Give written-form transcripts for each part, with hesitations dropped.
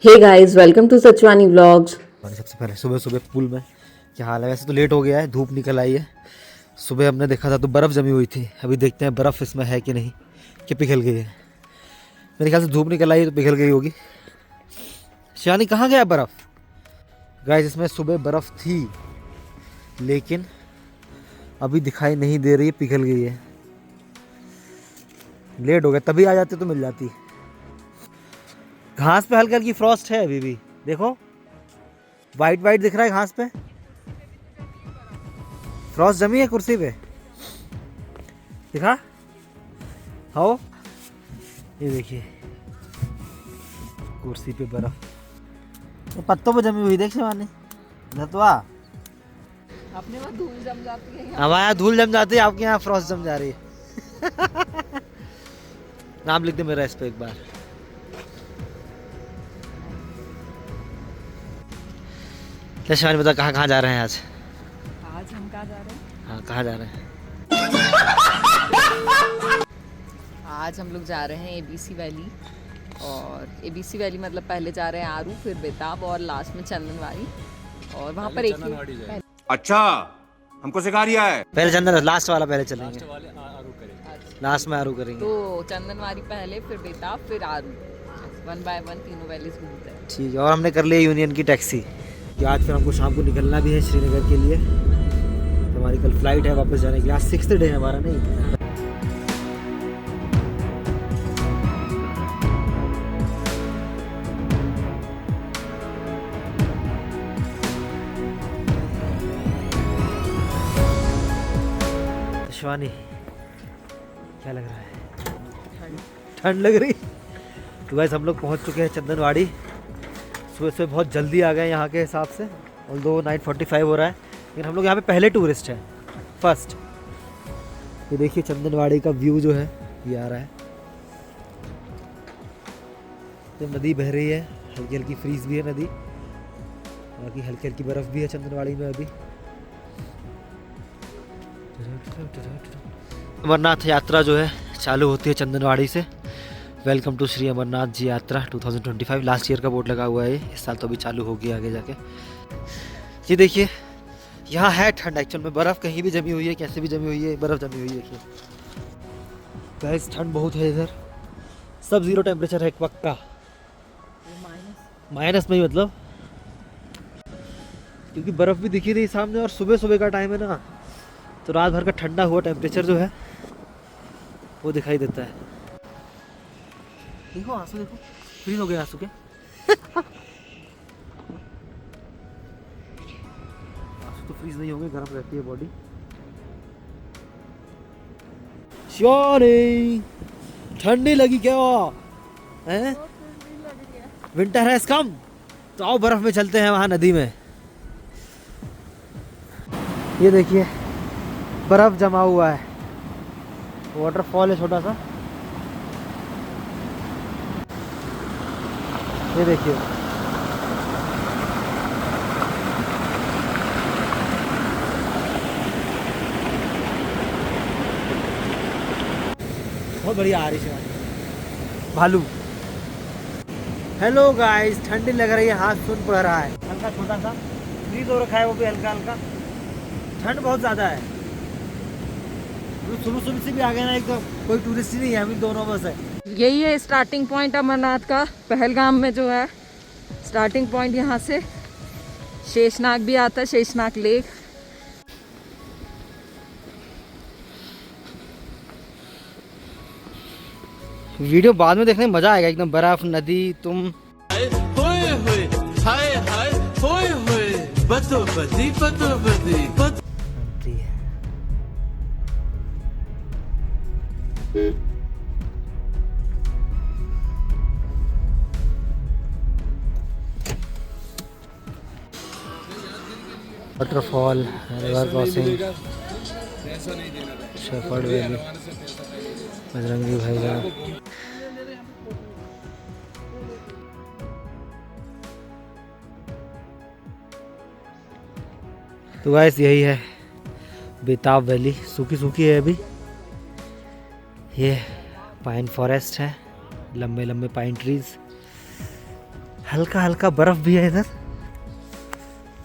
Hey guys welcome to Sachwani vlogs. सबसे पहले सुबह सुबह पूल में क्या हाल है। वैसे तो लेट हो गया है, धूप निकल आई है। सुबह हमने देखा था तो बर्फ़ जमी हुई थी। अभी देखते हैं बर्फ़ इसमें है कि नहीं, कि पिघल गई है। मेरे ख्याल से धूप निकल आई है तो पिघल गई होगी। शिवानी कहाँ गया बर्फ़? गाइस इसमें सुबह बर्फ़ थी लेकिन अभी दिखाई नहीं दे रही है, पिघल गई है। लेट हो गया, तभी आ जाते तो मिल जाती। घास पे हल्की हल्की फ्रॉस्ट है अभी भी, देखो वाइट वाइट दिख रहा है घास पे। फ्रॉस्ट जमी है कुर्सी पे, दिखा हो। ये देखिए कुर्सी पे बर्फ, तो पत्तों पे जमी हुई। देख शिवानी धतवा, अपने वहाँ धूल जम जाती है। हमारे यहाँ धूल जम जाती है, आपके यहाँ फ्रॉस्ट जम जा रही है। नाम लिख दे मेरा इस पे एक बार। क्या शिवानी बता, कहाँ कहाँ जा रहे हैं आज? आज हम कहाँ जा रहे हैं? हाँ कहाँ जा रहे हैं? आज हम लोग जा रहे हैं एबीसी वैली। और एबीसी वैली मतलब पहले जा रहे हैं आरू, फिर बेताब और लास्ट में चंदनवाड़ी। और वहाँ पर एक अच्छा, हमको सिखा रिया है। पहले चंदन, लास्ट वाला पहले चलेंगे, लास्ट में आरू करेंगे। तो चंदनवाड़ी पहले, फिर बेताब, फिर आरू। 1 बाय 1 तीनों वैलीज घूमते हैं। ठीक है। और हमने कर लिया यूनियन की टैक्सी कि आज फिर हमको शाम को निकलना भी है श्रीनगर के लिए। तो हमारी कल फ्लाइट है वापस जाने के लिए। आज 6th डे है हमारा। नहीं शिवानी क्या लग रहा है? ठंड लग रही। तो गाइस हम लोग पहुंच चुके हैं चंदनवाड़ी। सुबह सुबह बहुत जल्दी आ गए यहाँ के हिसाब से, और 9:45 हो रहा है। लेकिन हम लोग यहाँ पे पहले टूरिस्ट हैं, फर्स्ट। ये देखिए चंदनवाड़ी का व्यू जो है ये आ रहा है। तो नदी बह रही है, हल्की हल्की फ्रीज भी है नदी, बाकी हल्की हल्की बर्फ़ भी है चंदनवाड़ी में अभी। अमरनाथ यात्रा जो है चालू होती है चंदनवाड़ी से। वेलकम टू श्री अमरनाथ जी यात्रा 2025। लास्ट ईयर का बोर्ड लगा हुआ है, इस साल तो अभी चालू होगी आगे जाके। ये देखिए यहाँ है ठंड, एक्चुअल में बर्फ़ कहीं भी जमी हुई है, कैसे भी जमी हुई है, बर्फ़ जमी हुई है। देखिए गाइस ठंड बहुत है इधर, सब 0 टेम्परेचर है पक्का। माइनस में ही मतलब, क्योंकि बर्फ़ भी दिखी रही सामने और सुबह सुबह का टाइम है ना, तो रात भर का ठंडा हुआ टेम्परेचर जो है वो दिखाई देता है। देखो आंसू, देखो फ्रीज हो गए आंसू के। आंसू तो फ्रीज नहीं होंगे, गर्म रहती है बॉडी। शिवानी ठंडी लगी क्या है? Winter has come. तो आओ बर्फ में चलते हैं वहां नदी में। ये देखिए बर्फ जमा हुआ है, वाटरफॉल है छोटा सा। ये देखिए बहुत बढ़िया आ रही है भालू। हेलो गाइस, ठंडी लग रही है, हाथ सुन पड़ रहा है, हल्का छोटा सा फ्रीज हो रखा है, वो भी हल्का हल्का। ठंड बहुत ज़्यादा है। सुबह सुबह से भी आ गए ना, एक तो कोई टूरिस्ट ही नहीं है, हम ही दोनों बस है। यही है स्टार्टिंग पॉइंट अमरनाथ का। पहलगाम में जो है स्टार्टिंग पॉइंट यहाँ से शेषनाग भी आता है, शेषनाग लेक। वीडियो बाद में देखने में मजा आएगा, एकदम बर्फ नदी तुम। होए होए हाय हाय होए होए बतो बती waterfall, river crossing, shepherd valley, Bajrangi भाईजान। तो गाइस यही है बेताब वैली, सूखी सूखी है अभी। ये पाइन फॉरेस्ट है, लंबे लंबे पाइन ट्रीज। हल्का हल्का बर्फ़ भी है इधर,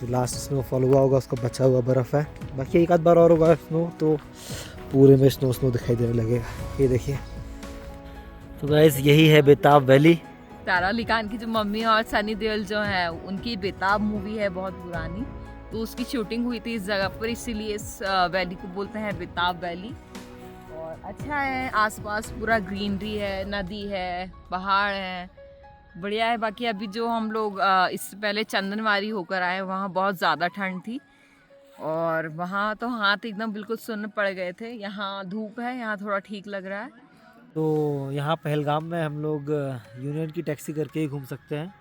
जो लास्ट स्नोफॉल हुआ होगा उसका बचा हुआ बर्फ़ है। बाकी एक आध बार और होगा स्नो तो पूरे में स्नो दिखाई देने लगेगा। ये देखिए, तो गाइस यही है बेताब वैली। सारा अली खान की जो मम्मी और सनी देओल जो है उनकी बेताब मूवी है बहुत पुरानी, तो उसकी शूटिंग हुई थी इस जगह पर, इसीलिए इस वैली को बोलते हैं बेताब वैली। और अच्छा है, आसपास पूरा ग्रीनरी है, नदी है, पहाड़ है, बढ़िया है। बाकी अभी जो हम लोग इससे पहले चंदनवारी होकर आए वहाँ बहुत ज़्यादा ठंड थी और वहाँ तो हाथ एकदम बिल्कुल सुन्न पड़ गए थे। यहाँ धूप है, यहाँ थोड़ा ठीक लग रहा है। तो यहाँ पहलगाम में हम लोग यूनियन की टैक्सी करके ही घूम सकते हैं।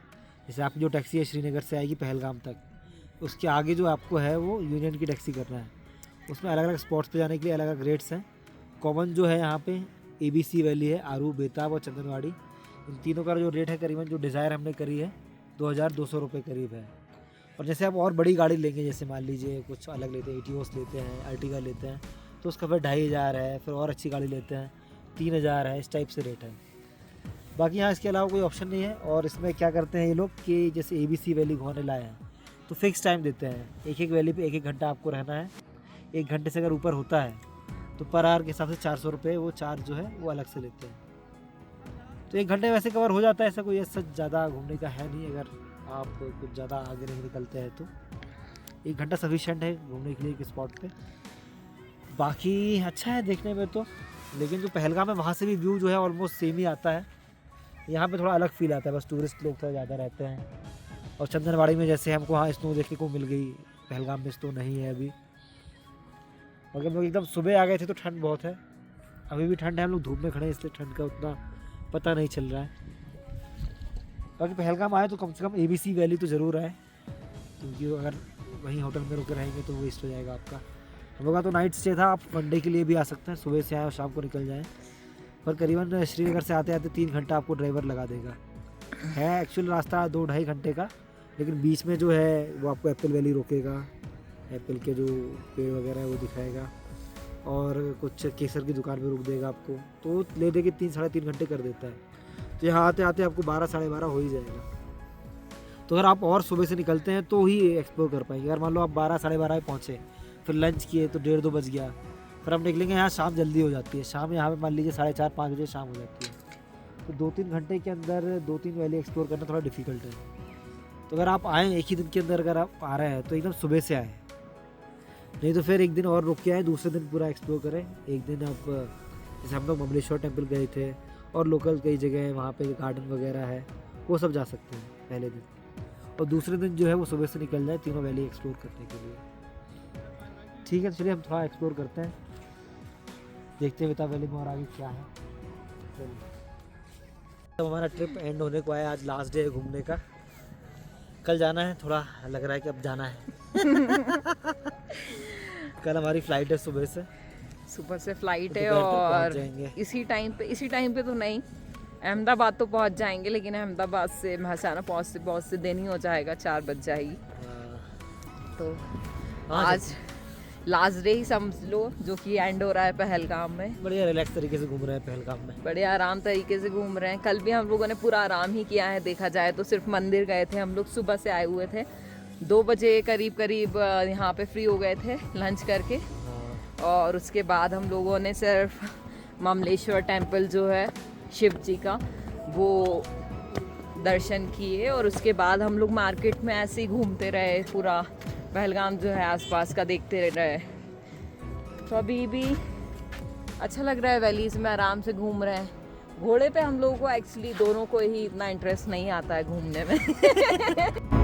जैसे आपकी जो टैक्सी है श्रीनगर से आएगी पहलगाम तक, उसके आगे जो आपको है वो यूनियन की टैक्सी करना है। उसमें अलग अलग स्पॉट्स पे जाने के लिए अलग अलग रेट्स हैं। कॉमन जो है यहाँ पे ABC वैली है, आरू, बेताब और चंदनवाड़ी, इन तीनों का जो रेट है करीबन, जो डिज़ायर हमने करी है 2200 रुपये करीब है। और जैसे आप और बड़ी गाड़ी लेंगे, जैसे मान लीजिए कुछ अलग लेते हैं, एटियोस लेते हैं, अर्टिगा लेते हैं, तो उसका फिर 2500 है। फिर और अच्छी गाड़ी लेते हैं 3000 है, इस टाइप से रेट है। बाकी यहाँ इसके अलावा कोई ऑप्शन नहीं है। और इसमें क्या करते हैं ये लोग कि जैसे ABC वैली घुमाने लाए हैं तो फिक्स टाइम देते हैं, एक एक वैली पे एक एक घंटा आपको रहना है। 1 घंटे से अगर ऊपर होता है तो पर आवर के हिसाब से 400 रुपये वो चार्ज जो है वो अलग से लेते हैं। तो 1 घंटे वैसे कवर हो जाता है, ऐसा कोई ऐसा ज़्यादा घूमने का है नहीं। अगर आप कुछ ज़्यादा आगे नहीं निकलते हैं तो 1 घंटा सफिशिएंट है घूमने के लिए एक स्पॉट पे। बाकी अच्छा है देखने में तो, लेकिन जो पहलगाम है वहाँ से भी व्यू जो है ऑलमोस्ट सेम ही आता है। यहाँ पे थोड़ा अलग फील आता है, बस टूरिस्ट लोग थोड़ा ज़्यादा रहते हैं। और चंदनवाड़ी में जैसे हमको वहाँ स्नो देखने को मिल गई, पहलगाम में स्नो नहीं है अभी। और हम लोग एकदम सुबह आ गए थे तो ठंड बहुत है, अभी भी ठंड है, हम लोग धूप में खड़े हैं इसलिए ठंड का उतना पता नहीं चल रहा है। बाकी पहलगाम आए तो कम से कम ABC वैली तो ज़रूर आए, क्योंकि अगर वहीं होटल में रुके रहेंगे तो वेस्ट हो जाएगा आपका। हम लोग का तो नाइट स्टे था, आप 1 डे के लिए भी आ सकते हैं, सुबह से आए और शाम को निकल जाएँ। पर करीबन श्रीनगर से आते आते 3 घंटा आपको ड्राइवर लगा देगा। है एक्चुअल रास्ता 2-2.5 घंटे का, लेकिन बीच में जो है वो आपको एप्पल वैली रोकेगा, एप्पल के जो पेड़ वगैरह है वो दिखाएगा और कुछ केसर की दुकान पे रोक देगा आपको, तो ले दे के 3-3.5 घंटे कर देता है। तो यहाँ आते आते आपको 12-12:30 हो ही जाएगा। तो अगर आप और सुबह से निकलते हैं तो ही एक्सप्लोर कर पाएंगे। अगर मान लो आप 12-12:30 पहुँचे, फिर लंच किए तो 1:30-2 बज गया, फिर हम निकलेंगे, यहाँ शाम जल्दी हो जाती है। शाम यहाँ पे मान लीजिए 4:30-5 बजे शाम हो जाती है। तो 2-3 घंटे के अंदर 2-3 वैली एक्सप्लोर करना थोड़ा डिफिकल्ट है। तो अगर आप आएँ एक ही दिन के अंदर, अगर आप आ रहे हैं तो एकदम सुबह से आएँ, नहीं तो फिर एक दिन और रुक के आए, दूसरे दिन पूरा एक्सप्लोर करें। एक दिन आप जैसे हम लोग महाबलेश्वर टेम्पल गए थे और लोकल कई जगह है वहाँ पे गार्डन वगैरह है, वो सब जा सकते हैं पहले दिन। और दूसरे दिन जो है वो सुबह से निकल जाए तीनों वैली एक्सप्लोर करने के लिए। ठीक है, चलिए हम थोड़ा एक्सप्लोर करते हैं, देखते हैं बेताब वैली में और आगे क्या है। तो हमारा ट्रिप एंड होने को आया, आज लास्ट डे है घूमने का। कल जाना है, थोड़ा लग रहा है कि अब जाना है। कल हमारी फ़्लाइट है सुबह से फ्लाइट है दोपहर तक और पहुंच जाएंगे। इसी टाइम पे तो नहीं, अहमदाबाद तो पहुंच जाएंगे, लेकिन अहमदाबाद से महसाना पहुंचते दिन ही हो जाएगा, 4 बज जाएगी। तो हाँ, आज लास्ट डे ही समझ लो, जो कि एंड हो रहा है पहलगाम में। बढ़िया रिलैक्स तरीके से घूम रहे हैं पहलगाम में, बड़े आराम तरीके से घूम रहे हैं। कल भी हम लोगों ने पूरा आराम ही किया है, देखा जाए तो सिर्फ मंदिर गए थे हम लोग, सुबह से आए हुए थे, 2 बजे करीब यहाँ पे फ्री हो गए थे लंच करके। और उसके बाद हम लोगों ने सिर्फ महाबलेश्वर टेम्पल जो है शिव जी का, वो दर्शन किए और उसके बाद हम लोग मार्केट में ऐसे ही घूमते रहे, पूरा पहलगाम जो है आसपास का देखते रहे। तो अभी भी अच्छा लग रहा है, वैलीज़ में आराम से घूम रहे हैं। घोड़े पे हम लोगों को एक्चुअली दोनों को ही इतना इंटरेस्ट नहीं आता है घूमने में।